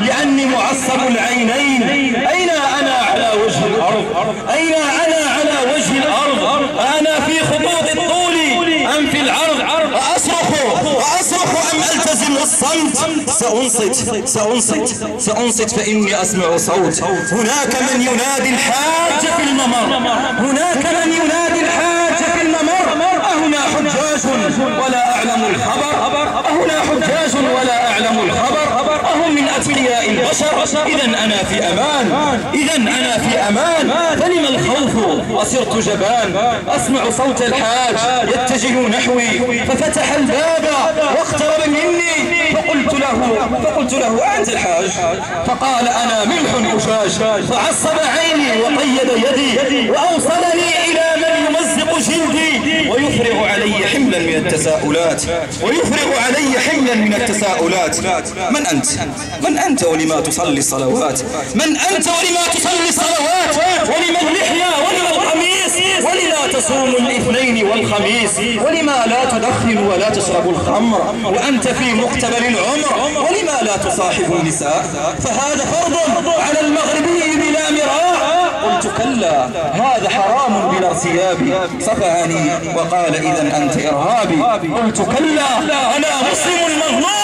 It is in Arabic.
لأني معصب العينين. أين أنا على وجه الأرض؟ أين أنا على وجه الأرض؟ أنا في خطوط الطول أم في العرض؟ أصرخ أم ألتزم الصمت؟ سأنصت فإني أسمع صوت. هناك من ينادي الحاج في الممر، هناك من ينادي الحاج في الممر. أهنا حجاج ولا أعلم الخبر، أهنا حجاج ولا أعلم الخبر، أهم من أتقياء البشر. إذا أنا في أمان، إذا أنا في أمان. فلم الخوف وصرت جبان. أسمع صوت الحاج يتجه نحوي، ففتح الباب واقترب مني، فقلت له أنت الحاج؟ فقال أنا ملح أجاج. فعصب عيني وقيد يدي وأوصلني إلى من يمزق جلدي ويفرغ علي حملا من التساؤلات، ويفرغ علي حملا من التساؤلات. من أنت؟ من أنت ولما تصلي الصلوات؟ من أنت ولما تصلي الصلوات؟ ولما اللحية ولما القميص؟ ولما تصوم الاثنين والخميس؟ ولما لا تدخن ولا تشرب الخمر وأنت في مقتبل العمر؟ ولما لا تصاحب النساء؟ فهذا فرض على المغربي بلا مراء. قلت كلا، هذا حرام بلا ارتياب. صفعني وقال إذا أنت إرهابي. قلت كلا، أنا مسلم مظلوم